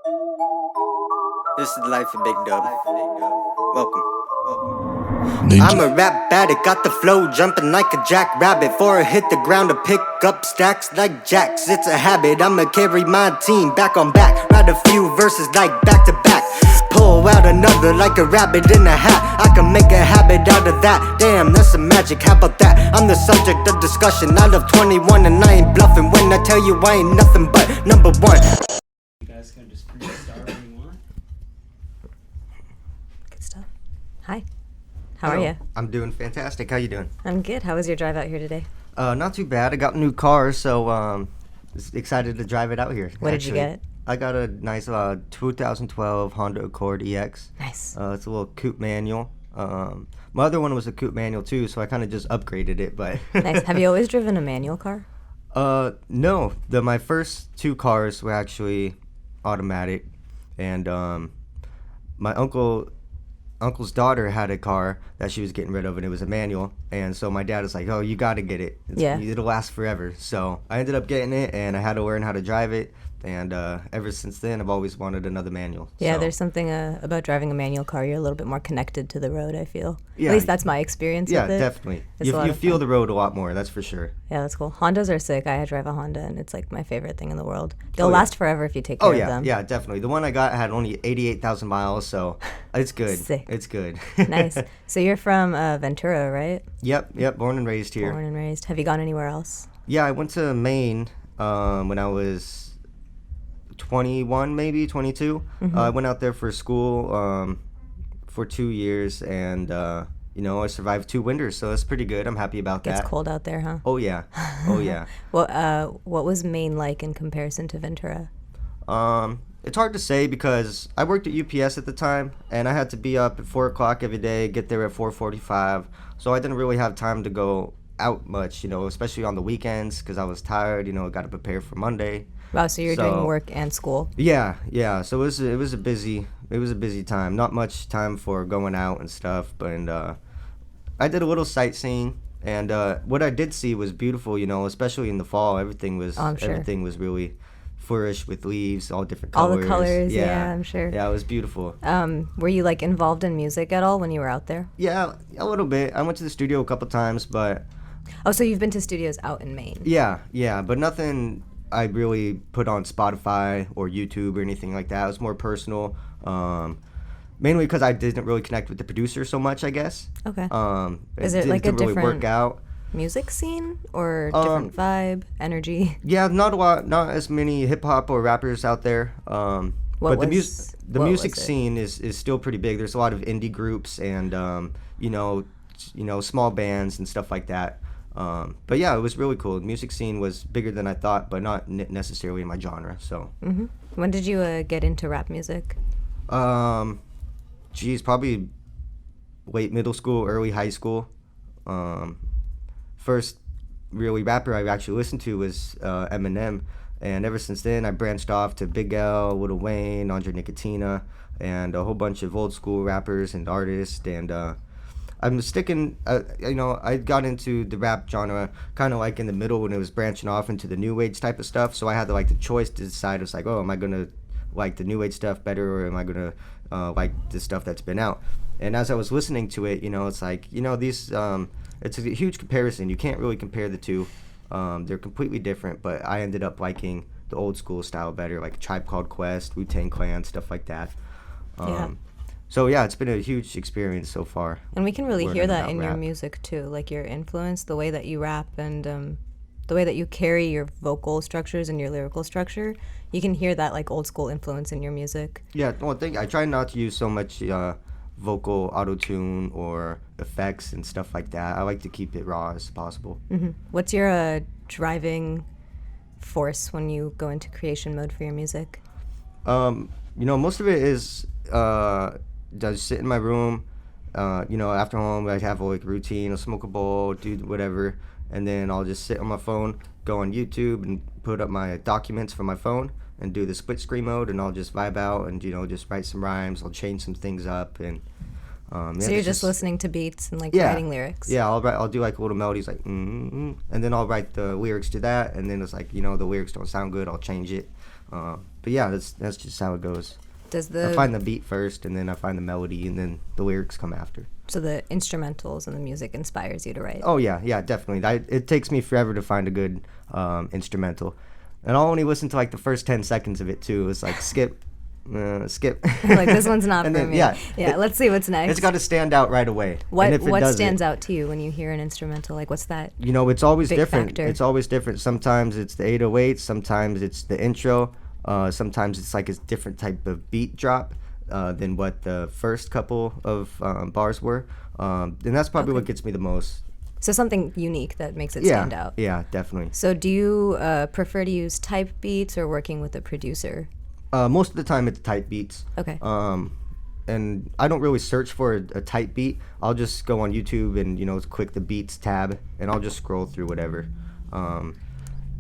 This is the life of Big Dub. Welcome. Ninja. I'm a rap addict, got the flow jumping like a jackrabbit. Before I hit the ground to pick up stacks like jacks. It's a habit, I'ma carry my team back on back. Write a few verses like back to back. Pull out another like a rabbit in a hat. I can make a habit out of that. Damn, that's some magic, how about that? I'm the subject of discussion. I love 21 and I ain't bluffing. When I tell you I ain't nothing but number one. You guys can just freestyle when you want. Good stuff. Hi. How are you? I'm doing fantastic. How you doing? I'm good. How was your drive out here today? Not too bad. I got a new car, so excited to drive it out here. What did you get? I got a nice 2012 Honda Accord EX. Nice. It's a little coupe manual. My other one was a coupe manual too, so I kind of just upgraded it. But Nice. Have you always driven a manual car? No. My first two cars were actually automatic, and my uncle's daughter had a car that she was getting rid of, and it was a manual. And so my dad was like, "Oh, you got to get it. It'll last forever." So I ended up getting it, and I had to learn how to drive it. And ever since then, I've always wanted another manual. Yeah, so. There's something about driving a manual car. You're a little bit more connected to the road, I feel. Yeah, At least that's my experience with it. Yeah, definitely. It's You feel the road a lot more, that's for sure. Yeah, that's cool. Hondas are sick. I drive a Honda, and it's like my favorite thing in the world. They'll last forever if you take care of them. Yeah, definitely. The one I got had only 88,000 miles, so it's good. Sick. It's good. Nice. So you're from Ventura, right? Yep. Born and raised here. Born and raised. Have you gone anywhere else? Yeah, I went to Maine when I was 21, maybe 22. Mm-hmm. I went out there for school for 2 years, and I survived 2 winters, so that's pretty good. I'm happy about that. It's cold out there, huh? Oh yeah. What was Maine like in comparison to Ventura? It's hard to say because I worked at UPS at the time, and I had to be up at 4 o'clock every day, get there at 4:45. So I didn't really have time to go out much, especially on the weekends because I was tired. Got to prepare for Monday. Wow, so you're doing work and school. Yeah. So it was a busy time. Not much time for going out and stuff, but I did a little sightseeing, and what I did see was beautiful. Especially in the fall, everything was everything was really flourish with leaves, all different colors. All the colors, yeah, I'm sure. Yeah, it was beautiful. Were you involved in music at all when you were out there? Yeah, a little bit. I went to the studio a couple times, but. Oh, so you've been to studios out in Maine? Yeah, but nothing I really put on Spotify or YouTube or anything like that. It was more personal, mainly because I didn't really connect with the producer so much, I guess. Okay. Is it like a different really work out. Music scene or different vibe, energy? Yeah, not as many hip hop or rappers out there. But the music scene is still pretty big. There's a lot of indie groups and small bands and stuff like that. But yeah, it was really cool. The music scene was bigger than I thought, but not necessarily in my genre. So. Mm-hmm. When did you get into rap music? Probably late middle school, early high school. First really rapper I actually listened to was Eminem, and ever since then I branched off to Big L, Lil Wayne, Nickatina, and a whole bunch of old school rappers and artists. And I'm sticking, I got into the rap genre kind of in the middle when it was branching off into the new age type of stuff. So I had the choice to decide. It's am I gonna like the new age stuff better, or am I gonna like the stuff that's been out? And as I was listening to it, it's these. It's a huge comparison. You can't really compare the two. They're completely different, but I ended up liking the old school style better, like Tribe Called Quest, Wu-Tang Clan, stuff like that. So yeah, it's been a huge experience so far. And we can really hear that in your music too, your influence, the way that you rap, and the way that you carry your vocal structures and your lyrical structure. You can hear that old school influence in your music. Yeah, I try not to use so much vocal auto-tune or effects and stuff like that. I like to keep it raw as possible. Mm-hmm. What's your driving force when you go into creation mode for your music? Most of it is just sit in my room. After home I have a routine. I'll smoke a bowl, do whatever, and then I'll just sit on my phone, go on YouTube and put up my documents from my phone and do the split screen mode, and I'll just vibe out and just write some rhymes. I'll change some things up, and so you're just listening to beats and writing lyrics. Yeah, I'll do little melodies and then I'll write the lyrics to that, and then it's the lyrics don't sound good, I'll change it. But But yeah, that's just how it goes. I find the beat first, and then I find the melody, and then the lyrics come after. So the instrumentals and the music inspires you to write. Oh yeah, definitely. It takes me forever to find a good instrumental, and I'll only listen to like the first 10 seconds of it too. It's like skip. Like, this one's not for me. Yeah, let's see what's next. It's got to stand out right away. What stands out to you when you hear an instrumental? Like, what's that? It's always different. Factor? It's always different. Sometimes it's the 808s. Sometimes it's the intro. Sometimes it's like a different type of beat drop than what the first couple of bars were. And that's probably what gets me the most. So something unique that makes it stand out. Yeah, definitely. So do you prefer to use type beats or working with a producer? Most of the time it's type beats. Okay. And I don't really search for a type beat. I'll just go on YouTube and, click the beats tab, and I'll just scroll through whatever.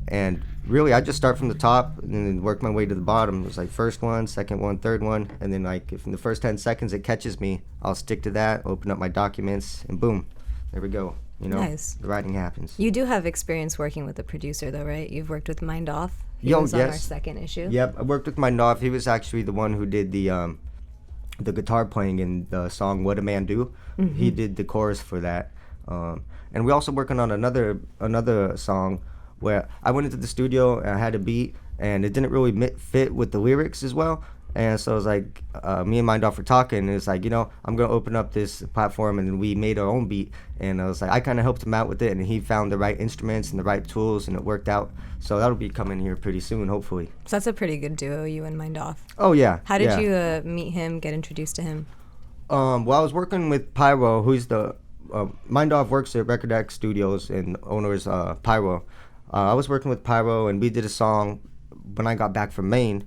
And really, I just start from the top and then work my way to the bottom. It's like first one, second one, third one, and then like if in the first 10 seconds it catches me, I'll stick to that, open up my documents, and boom, there we go. Nice. The writing happens. You do have experience working with a producer, though, right? You've worked with Mind Off. He Yo, was on yes. our second issue. Yep, I worked with Mind Off. He was actually the one who did the guitar playing in the song "What a Man Do." Mm-hmm. He did the chorus for that, and we also working on another song where I went into the studio and I had a beat and it didn't really fit with the lyrics as well. And so it was like, me and Mind Off were talking, and it's like, I'm going to open up this platform, and then we made our own beat. And I was like, I kind of helped him out with it, and he found the right instruments and the right tools, and it worked out. So that'll be coming here pretty soon, hopefully. So that's a pretty good duo, you and Mind Off. Oh, yeah. How did you meet him, get introduced to him? Well, I was working with Pyro, who's the, Mind Off works at Record X Studios, and owner's Pyro. I was working with Pyro, and we did a song when I got back from Maine.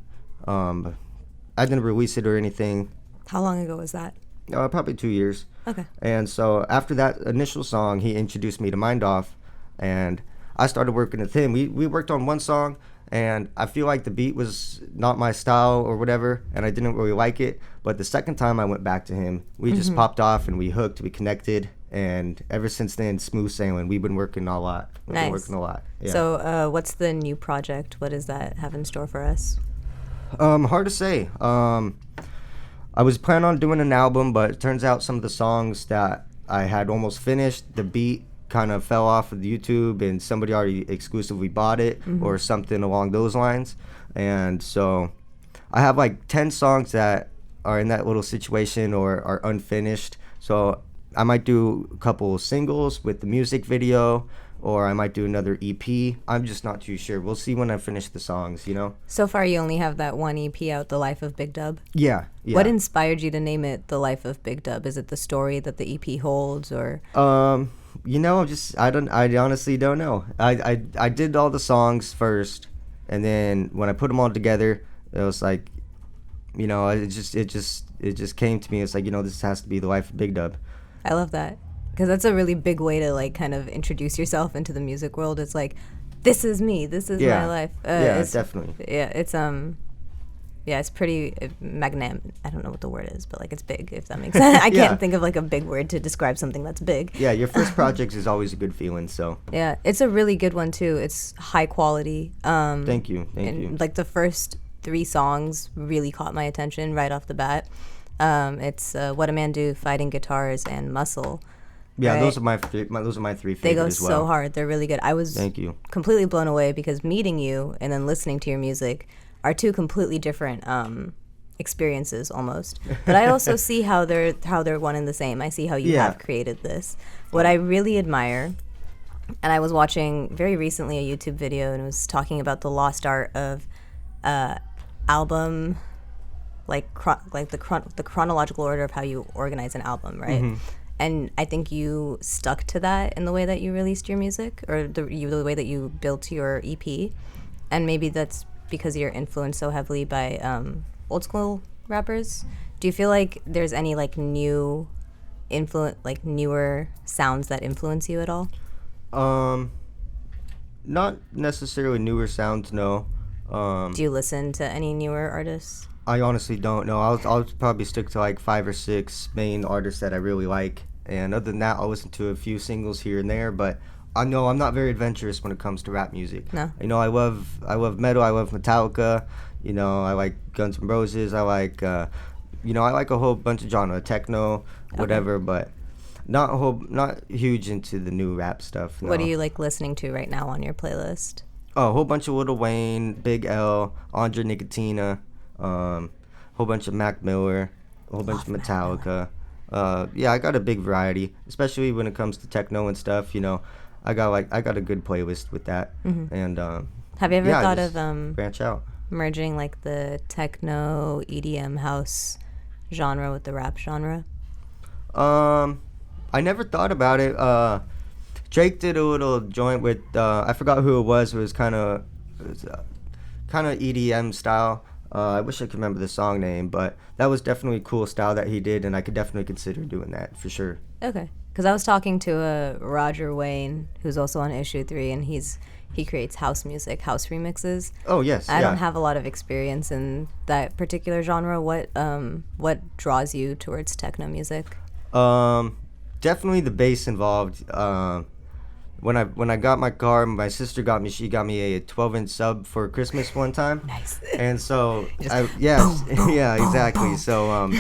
I didn't release it or anything. How long ago was that? Probably 2 years. Okay. And so after that initial song, he introduced me to Mind Off, and I started working with him. We worked on one song, and I feel like the beat was not my style or whatever, and I didn't really like it. But the second time I went back to him, we just popped off and we hooked, we connected, and ever since then, smooth sailing. We've been working a lot. Nice. Yeah. So what's the new project? What does that have in store for us? Hard to say. I was planning on doing an album, but it turns out some of the songs that I had almost finished, the beat kind of fell off of YouTube, and somebody already exclusively bought it or something along those lines. And so I have like 10 songs that are in that little situation or are unfinished. So I might do a couple singles with the music video, or I might do another EP. I'm just not too sure. We'll see when I finish the songs, So far, you only have that one EP out, The Life of Big Dub? Yeah. What inspired you to name it The Life of Big Dub? Is it the story that the EP holds, or? I honestly don't know. I did all the songs first, and then when I put them all together, it was like, it just came to me. It's like, this has to be The Life of Big Dub. I love that. Because that's a really big way to like kind of introduce yourself into the music world. It's like, this is me. This is my life. Definitely. Yeah, it's pretty magnanimous. I don't know what the word is, but like it's big. If that makes sense. I can't think of like a big word to describe something that's big. Yeah, your first project is always a good feeling. So. Yeah, it's a really good one too. It's high quality. Thank you. Like the first 3 songs really caught my attention right off the bat. It's What a Man Do, Fighting Guitars, and Muscle. Yeah, right? those are my 3 favorites. They go as well. so hard. They're really good. I was Thank you. completely blown away because meeting you and then listening to your music are 2 completely different experiences almost. But I also see how they're one and the same. I see how you have created this. What I really admire, and I was watching very recently a YouTube video and it was talking about the lost art of album, like the chronological order of how you organize an album, right? Mm-hmm. And I think you stuck to that in the way that you released your music, or the way that you built your EP. And maybe that's because you're influenced so heavily by old school rappers. Do you feel like there's any like newer sounds that influence you at all? Not necessarily newer sounds, no. Do you listen to any newer artists? I honestly don't know. I'll probably stick to like 5 or 6 main artists that I really like, and other than that, I'll listen to a few singles here and there. But I know I'm not very adventurous when it comes to rap music. No. You know, I love metal. I love Metallica. You know, I like Guns N' Roses. I like, you know, I like a whole bunch of genre, techno, whatever. But not huge into the new rap stuff. No. What are you like listening to right now on your playlist? Oh, a whole bunch of Lil Wayne, Big L, Andre Nickatina, whole bunch of Mac Miller, a whole bunch of Metallica. Yeah, I got a big variety, especially when it comes to techno and stuff. You know, I got a good playlist with that. And have you ever yeah, thought just of branch out? merging like the techno EDM house genre with the rap genre? I never thought about it. Drake did a little joint with I forgot who it was. It was kind of EDM style. I wish I could remember the song name, but that was definitely a cool style that he did, and I could definitely consider doing that for sure. Okay, because I was talking to Roger Wayne, who's also on Issue 3, and he creates house music, house remixes. Oh yes, I don't have a lot of experience in that particular genre. What draws you towards techno music? Definitely the bass involved. When I got my car, my sister got me a 12-inch sub for Christmas one time. Nice. And so boom, yeah, exactly. boom. So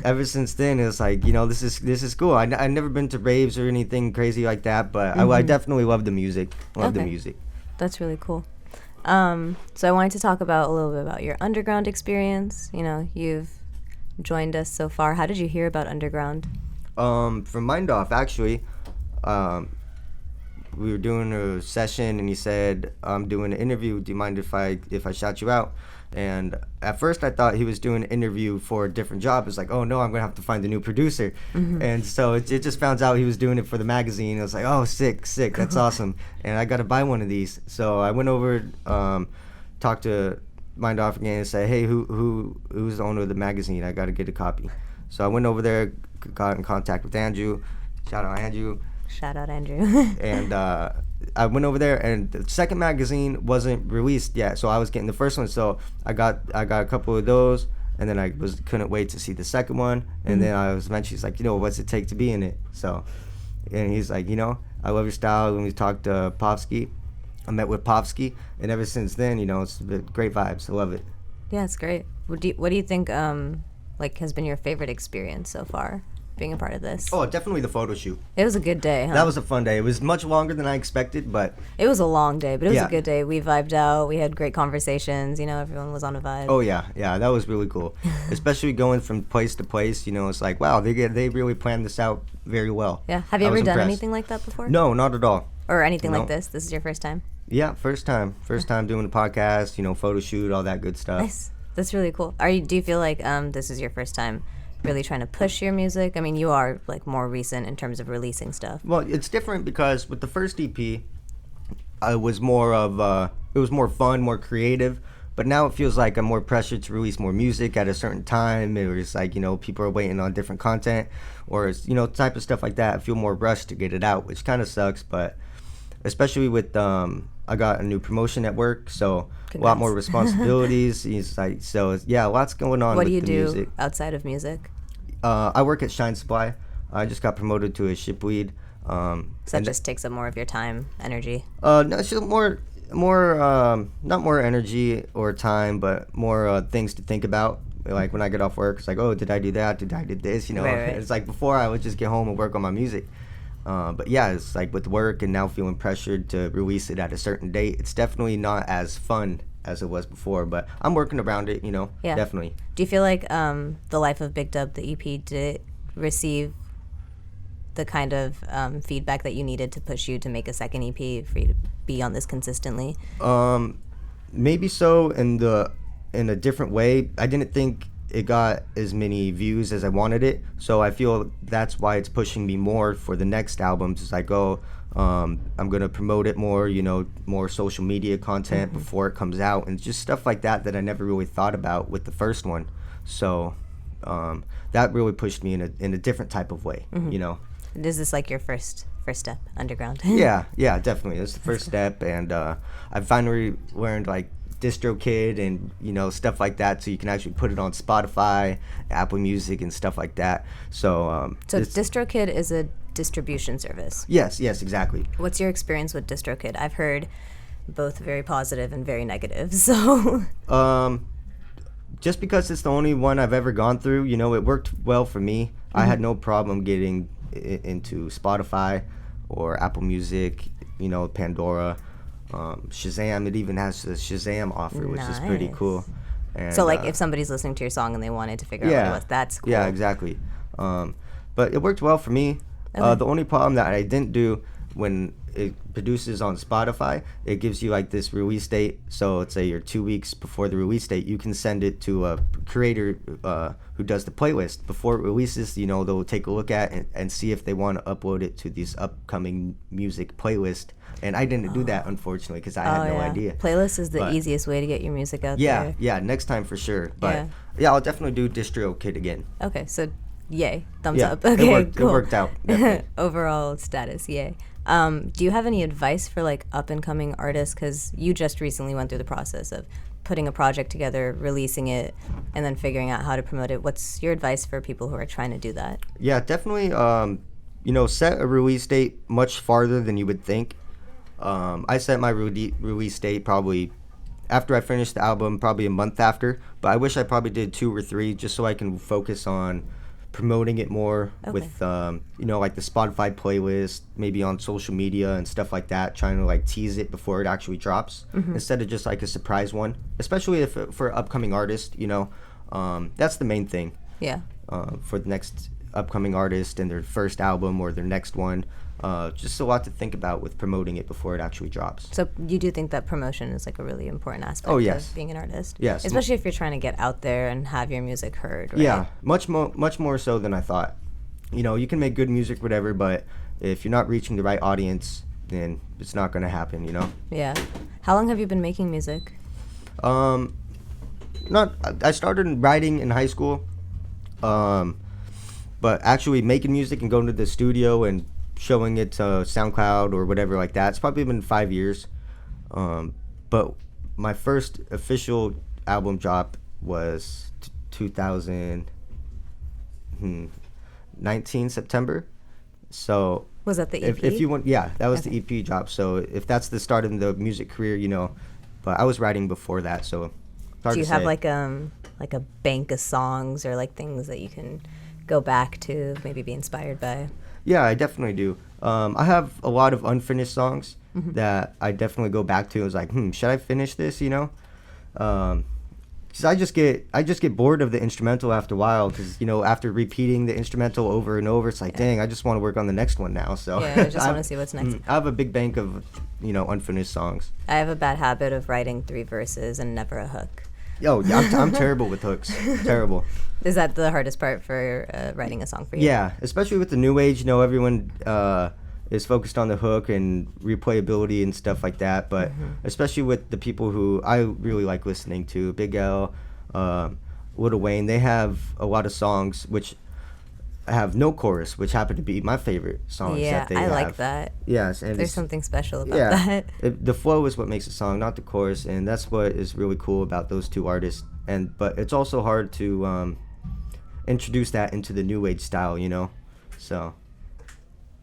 ever since then, it's like, you know, this is cool. I've never been to raves or anything crazy like that, but I definitely love the music. The music. That's really cool. So I wanted to talk about a little bit about your underground experience. You know, you've joined us so far. How did you hear about underground? From Mind Off, actually. We were doing a session, and he said, "I'm doing an interview. Do you mind if I shout you out?" And at first, I thought he was doing an interview for a different job. It's like, oh no, I'm gonna have to find a new producer. And so it just found out he was doing it for the magazine. I was like, oh, sick, that's awesome. And I gotta buy one of these. So I went over, talked to Mind Off again, and said, hey, who's the owner of the magazine? I gotta get a copy. So I went over there, got in contact with Andrew. Shout out Andrew. Shout out Andrew. And I went over there, and the second magazine wasn't released yet, so I was getting the first one. So I got a couple of those, and then couldn't wait to see the second one. And then I was mentioned, he's like, you know, what's it take to be in it? So, and he's like, you know, I love your style. When we talked to Popsky, I met with Popsky, and ever since then, you know, it's been great vibes. I love it. Yeah, it's great. What do you think like has been your favorite experience so far, being a part of this? Oh, definitely the photo shoot. It was a good day, huh? That was a fun day. It was much longer than I expected, but... It was a long day, but it was a good day. We vibed out. We had great conversations. You know, everyone was on a vibe. Oh, yeah. Yeah, that was really cool. Especially going from place to place, you know, it's like, wow, they really planned this out very well. Yeah. Have you ever done anything like that before? No, not at all. Or anything like this? This is your first time? Yeah, first time. First time doing the podcast, you know, photo shoot, all that good stuff. Nice. That's really cool. Do you feel like this is your first time really trying to push your music? I mean, you are like more recent in terms of releasing stuff. Well, it's different because with the first EP, it was more fun, more creative. But now it feels like I'm more pressured to release more music at a certain time. It was like, you know, people are waiting on different content, or you know, type of stuff like that. I feel more rushed to get it out, which kind of sucks. But especially with I got a new promotion at work, so Congrats. A lot more responsibilities. It's like, so yeah, lots going on. What with do you the do music. Outside of music? I work at Shine Supply. I just got promoted to a ship lead. So that just takes up more of your time, energy. No, it's just more not more energy or time, but more things to think about. Like when I get off work, it's like, oh, did I do that? Did I do this? You know, right. It's like before I would just get home and work on my music. But yeah, it's like with work and now feeling pressured to release it at a certain date, it's definitely not as fun as it was before, but I'm working around it, you know, definitely. Do you feel like The Life of Big Dub, the EP, did receive the kind of feedback that you needed to push you to make a second EP for you to be on this consistently? Maybe so in a different way. I didn't think it got as many views as I wanted it, so I feel that's why it's pushing me more for the next albums as I go. I'm gonna promote it more, you know, more social media content before it comes out, and just stuff like that I never really thought about with the first one. So that really pushed me in a different type of way, you know. Is this like your first step underground? yeah, definitely. It's the first step, and I finally learned like Distrokid and, you know, stuff like that, so you can actually put it on Spotify, Apple Music, and stuff like that. So Distrokid is distribution service. Yes, exactly. What's your experience with Distrokid? I've heard both very positive and very negative. So just because it's the only one I've ever gone through, you know, it worked well for me. I had no problem getting into Spotify or Apple Music, you know, Pandora, Shazam. It even has the Shazam offer, which is pretty cool. And, so like if somebody's listening to your song and they wanted to figure out what it was, that's cool. Yeah, exactly. But it worked well for me. Okay. The only problem that I didn't do when it produces on Spotify, it gives you like this release date. So let's say you're 2 weeks before the release date, you can send it to a creator who does the playlist. Before it releases, you know, they'll take a look at it and see if they want to upload it to this upcoming music playlist. And I didn't do that, unfortunately, because I had no idea. Playlist is the easiest way to get your music out there. Yeah, next time for sure. But yeah, I'll definitely do Distrokid again. Okay, so yay, thumbs up. Okay, it worked out. Overall status, yay. Do you have any advice for like up and coming artists? Because you just recently went through the process of putting a project together, releasing it, and then figuring out how to promote it. What's your advice for people who are trying to do that? Yeah, definitely. You know, set a release date much farther than you would think. I set my release date probably after I finished the album, probably a month after. But I wish I probably did 2 or 3 just so I can focus on promoting it more with you know, like the Spotify playlist, maybe on social media and stuff like that, trying to like tease it before it actually drops instead of just like a surprise one, especially if for an upcoming artist, you know. That's the main thing for the next upcoming artist and their first album or their next one. Just a lot to think about with promoting it before it actually drops. So you do think that promotion is like a really important aspect of being an artist? Yes. Especially if you're trying to get out there and have your music heard, right? Yeah, much more so than I thought. You know, you can make good music, whatever, but if you're not reaching the right audience, then it's not going to happen, you know? Yeah. How long have you been making music? I started writing in high school, but actually making music and going to the studio and showing it to SoundCloud or whatever like that, it's probably been 5 years. But my first official album drop was 2019 September. So was that the EP? If you want, yeah, that was the EP drop. So if that's the start of the music career, you know, but I was writing before that, so it's hard do you to have say. like a bank of songs or like things that you can go back to, maybe be inspired by? Yeah, I definitely do. I have a lot of unfinished songs that I definitely go back to. I was like, should I finish this? You know, because I just get bored of the instrumental after a while. Because you know, after repeating the instrumental over and over, it's like, dang, I just want to work on the next one now. So yeah, I just want to see what's next. I have a big bank of, you know, unfinished songs. I have a bad habit of writing 3 verses and never a hook. Yo, I'm terrible with hooks. Terrible. Is that the hardest part for writing a song for you? Yeah, especially with the new age, you know, everyone is focused on the hook and replayability and stuff like that. But especially with the people who I really like listening to, Big L, Lil Wayne, they have a lot of songs which have no chorus, which happen to be my favorite songs that they have. Yeah, I like that. Yes. And there's something special about that. The flow is what makes a song, not the chorus, and that's what is really cool about those two artists. But it's also hard to introduce that into the new age style, you know. So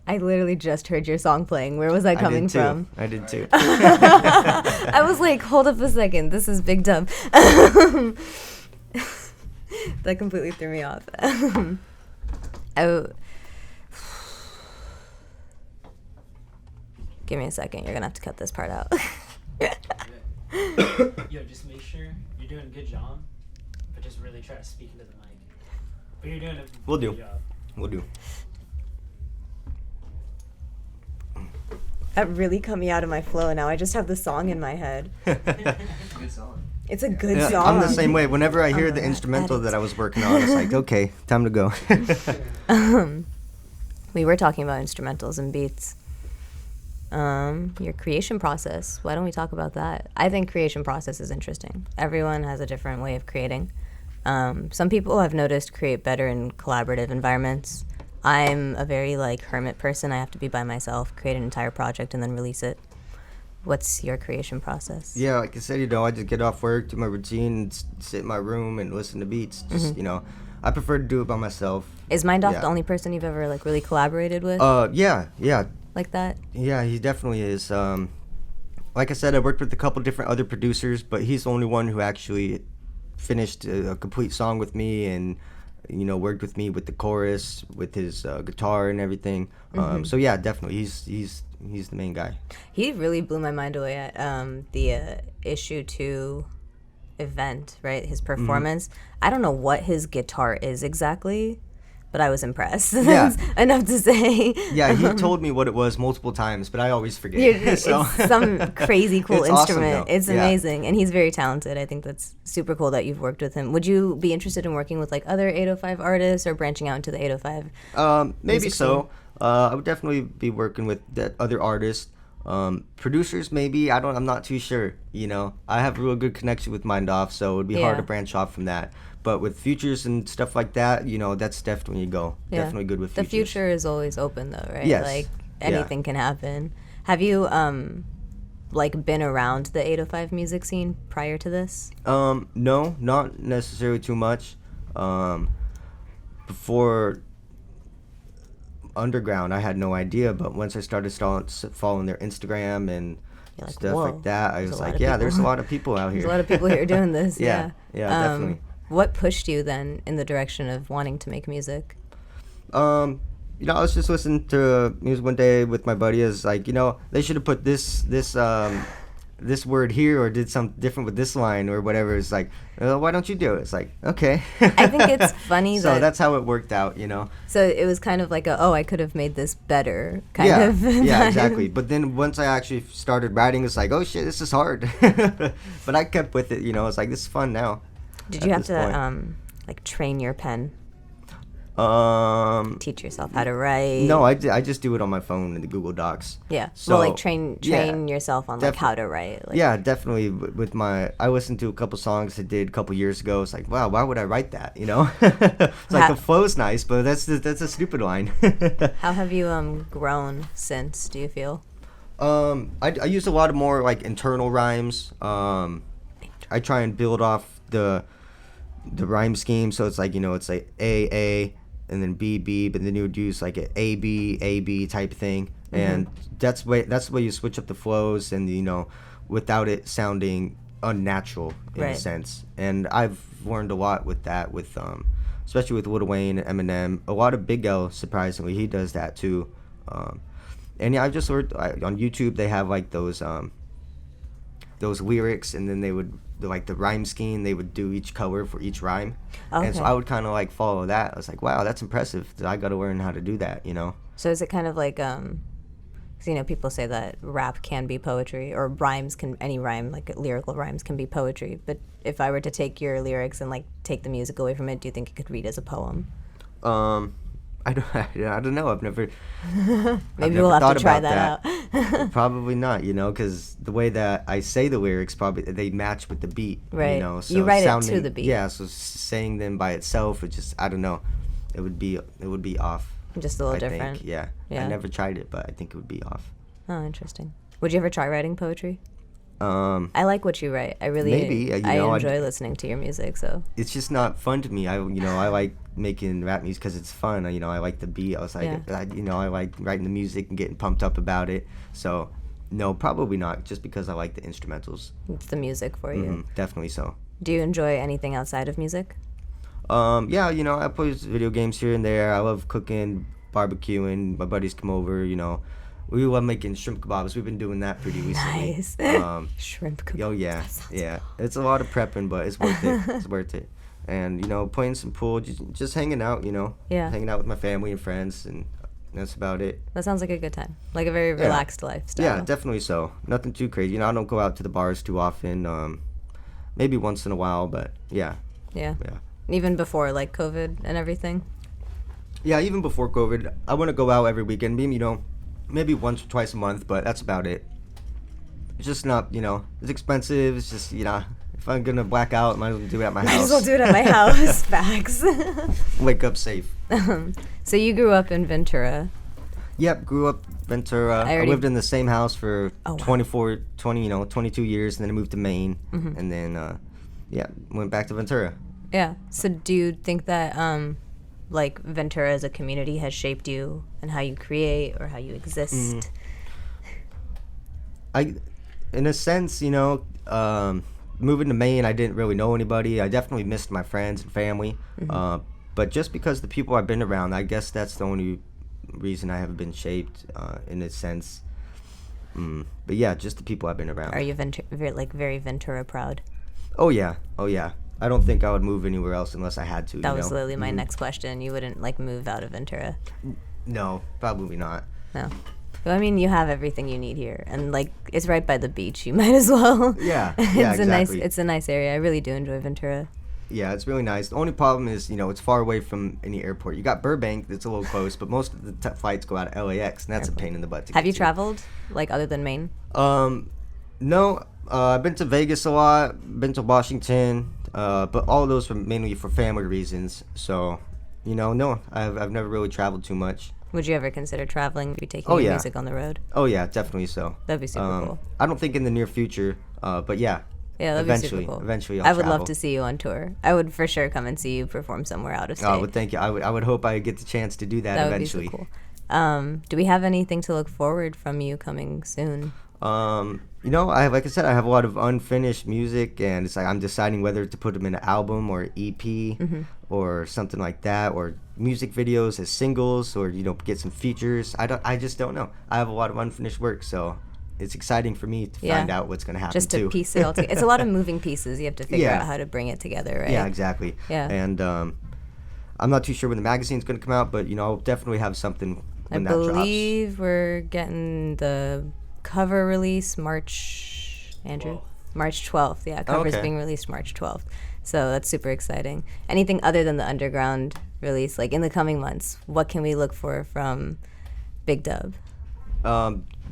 I literally just heard your song playing. Where was that coming from? I did too. I was like, hold up a second, this is big dumb. That completely threw me off. Give me a second, you're gonna have to cut this part out. Yo, just make sure you're doing a good job, but just really try to speak into the mic. But you're doing a We'll good do. job. We'll do. That really cut me out of my flow. Now I just have the song in my head. Good song. It's a good Yeah, song. I'm the same way. Whenever I hear the Alright, instrumental edit. that I was working on, it's like, okay, time to go. We were talking about instrumentals and beats. Your creation process. Why don't we talk about that? I think creation process is interesting. Everyone has a different way of creating. Some people I've noticed create better in collaborative environments. I'm a very hermit person. I have to be by myself, create an entire project, and then release it. what's your creation process? Yeah, like I said, I just get off work, do my routine, sit in my room and listen to beats. Just, I prefer to do it by myself. Is Mindoff the only person you've ever like really collaborated with? Yeah. Like that? Yeah, he definitely is. Like I said, I worked with a couple different other producers, but he's the only one who actually finished a complete song with me and, worked with me with the chorus, with his guitar and everything. So yeah, definitely, he's the main guy. He really blew my mind away at the Issue 2 event, right? His performance. I don't know what his guitar is exactly, but I was impressed. Yeah. That's enough to say. Yeah, he told me what it was multiple times, but I always forget. It's some crazy cool It's instrument. awesome, It's amazing. And he's very talented. I think that's super cool that you've worked with him. Would you be interested in working with like other 805 artists or branching out into the 805? Maybe so. I would definitely be working with that other artists. Producers, maybe. I'm not too sure. I have a real good connection with Mindoff, so it would be hard to branch off from that. But with futures and stuff like that, that's definitely a go. Yeah. Definitely good with The futures. future is always open though, right? Yes. Like anything can happen. Have you like been around the 805 music scene prior to this? No, not necessarily too much. Before Underground, I had no idea, but once I started following their Instagram and You're like, stuff whoa, like that, I there's was a lot like, of yeah, people. there's a lot of people out here. There's a lot of people here doing this. Yeah, definitely. What pushed you then in the direction of wanting to make music? I was just listening to music one day with my buddy. Is like, they should have put this word here or did something different with this line or whatever. It's like, why don't you do it? It's like, okay. I think it's funny so that's how it worked out, So it was kind of like I could have made this better kind of. Yeah, exactly. But then once I actually started writing, it's like, oh shit, this is hard. But I kept with it, it's like, this is fun now. Did you have to like train your pen? Teach yourself how to write? No, I just do it on my phone in the Google Docs. Yeah. So, well, like train yourself on like how to write. Like, yeah, definitely. I listened to a couple songs I did a couple years ago. It's like, wow, why would I write that? It's like the flow's nice, but that's a stupid line. How have you grown since? Do you feel? I use a lot of more like internal rhymes. I try and build off the rhyme scheme, so it's like it's like A and then B, but then you would use like an A B type thing, and that's the way you switch up the flows and without it sounding unnatural in a sense. And I've learned a lot with that, with especially with Lil Wayne and Eminem. A lot of Big L, surprisingly, he does that too. And yeah, I've just learned on YouTube they have like those lyrics, and then they would like the rhyme scheme, they would do each color for each rhyme. Okay. And so I would kind of like follow that. I was like, wow, that's impressive. I got to learn how to do that, So is it kind of like because people say that rap can be poetry, or any rhyme, like lyrical rhymes can be poetry, but if I were to take your lyrics and like take the music away from it, do you think it could read as a poem? I don't know. I've never. Maybe we'll have to try that out. Probably not, because the way that I say the lyrics, probably they match with the beat. Right. So you write it to the beat. Yeah. So saying them by itself, it just, I don't know. It would be off. Just a little I different. Think. Yeah. I never tried it, but I think it would be off. Oh, interesting. Would you ever try writing poetry? I like what you write. I really I enjoy listening to your music. So it's just not fun to me. I like making rap music because it's fun. I like the beat. I was like, I like writing the music and getting pumped up about it. So no, probably not. Just because I like the instrumentals. It's the music for you. Definitely so. Do you enjoy anything outside of music? Yeah, I play video games here and there. I love cooking, barbecuing. My buddies come over. We love making shrimp kebabs. We've been doing that pretty recently. Nice. Shrimp kebabs. Oh yeah, yeah. It's a lot of prepping, but it's worth it. It's worth it. And playing some pool, just hanging out. Hanging out with my family and friends, and that's about it. That sounds like a good time. Like a very relaxed lifestyle. Yeah, definitely so. Nothing too crazy. I don't go out to the bars too often. Maybe once in a while, but yeah. Yeah. Yeah. Even before like COVID and everything. Yeah, even before COVID, I want to go out every weekend. Maybe once or twice a month, but that's about it. It's just not, it's expensive. It's just, if I'm gonna black out, I might as well do it at my house. Might as well do it at my house. Facts. Wake up safe. So you grew up in Ventura. Yep, grew up Ventura. I lived in the same house for 22 years, and then I moved to Maine, and then went back to Ventura. Yeah. So do you think that like Ventura as a community has shaped you and how you create or how you exist? In a sense, moving to Maine, I didn't really know anybody. I definitely missed my friends and family. But just because the people I've been around, I guess that's the only reason I have been shaped in a sense. But yeah, just the people I've been around. Are you very Ventura proud? Oh yeah. I don't think I would move anywhere else unless I had to. That was literally my next question. You wouldn't move out of Ventura? No, probably not. No. Well, I mean, you have everything you need here, and it's right by the beach. You might as well. Yeah, exactly. It's a nice area. I really do enjoy Ventura. Yeah, it's really nice. The only problem is, it's far away from any airport. You got Burbank, that's a little close, but most of the flights go out of LAX, and that's a pain in the butt to get Have you to. traveled, other than Maine? No. I've been to Vegas a lot, been to Washington, but all of those were mainly for family reasons. So, no, I've never really traveled too much. Would you ever consider traveling, taking your music on the road? Oh, yeah, definitely so. That'd be super cool. I don't think in the near future, but yeah. Yeah, that'd eventually, be super cool. Eventually, I would love to see you on tour. I would for sure come and see you perform somewhere out of state. Oh, well, thank you. I would hope I get the chance to do that eventually. That would be so cool. Do we have anything to look forward from you coming soon? Like I said, I have a lot of unfinished music, and it's I'm deciding whether to put them in an album or EP or something like that, or music videos as singles, or get some features. I just don't know. I have a lot of unfinished work, so it's exciting for me to find out what's going to happen just to piece it all together. It's a lot of moving pieces. You have to figure out how to bring it together, right? Yeah, exactly. Yeah. And I'm not too sure when the magazine's going to come out, but I'll definitely have something when that drops. I believe we're getting the cover release March 12th. Yeah, cover's being released March 12th. So that's super exciting. Anything other than the underground release, in the coming months, what can we look for from Big Dub?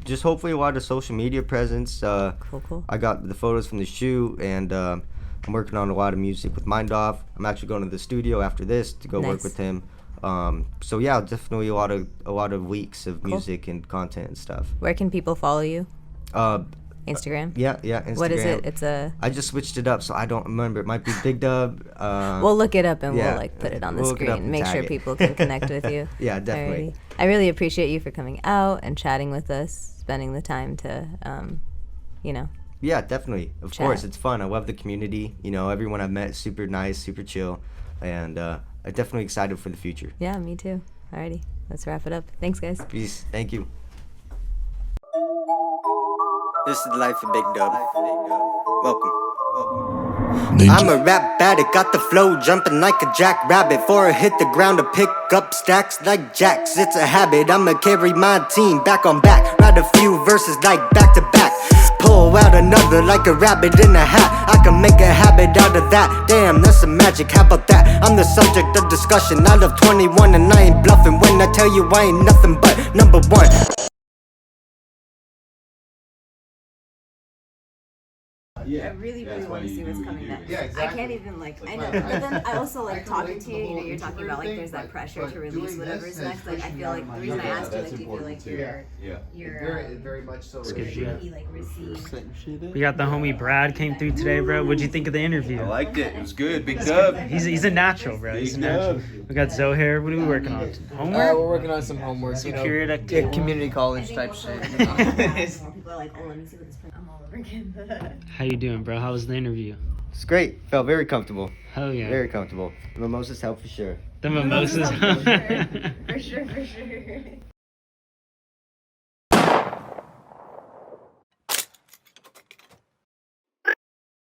Just hopefully a lot of social media presence. Cool. I got the photos from the shoot, and I'm working on a lot of music with Mind Off. I'm actually going to the studio after this to go work with him. So yeah, definitely a lot of weeks of music and content and stuff. Where can people follow you? Instagram? Yeah, Instagram. What is it? I just switched it up, so I don't remember. It might be Big Dub. We'll look it up and we'll put it on the screen. Make sure people can connect with you. Yeah, definitely. Alrighty. I really appreciate you for coming out and chatting with us, spending the time to, Yeah, definitely. Of course, it's fun. I love the community. Everyone I've met is super nice, super chill, and I'm definitely excited for the future. Yeah, me too. Alrighty, let's wrap it up. Thanks, guys. Peace. Thank you. This is the life of Big Dub. Welcome. I'm a rap addict, got the flow jumping like a jackrabbit. Before I hit the ground to pick up stacks like jacks. It's a habit, I'ma carry my team back on back. Write a few verses like back to back. Pull out another like a rabbit in a hat. I can make a habit out of that. Damn, that's some magic, how about that? I'm the subject of discussion. I love 21 and I ain't bluffing when I tell you I ain't nothing but number one. I really want to see what's coming next. Yeah, exactly. I can't even I know. But then I also talking to you. You're talking about there's that pressure to release whatever's next. I feel like the reason I asked you, do you feel like you're very much so. We got the homie Brad came through today, bro. What'd you think of the interview? I liked it. It was good. Big Dub. He's a natural, bro. He's a natural. We got Zohair. What are we working on? Homework? We're working on some homework. Period activity. Community college type shit. People are like, oh, let me see what this print. I'm all over again. How you doing, bro? How was the interview? It's great. Felt very comfortable. Hell yeah. Very comfortable. The mimosas help for sure. The mimosas. For sure.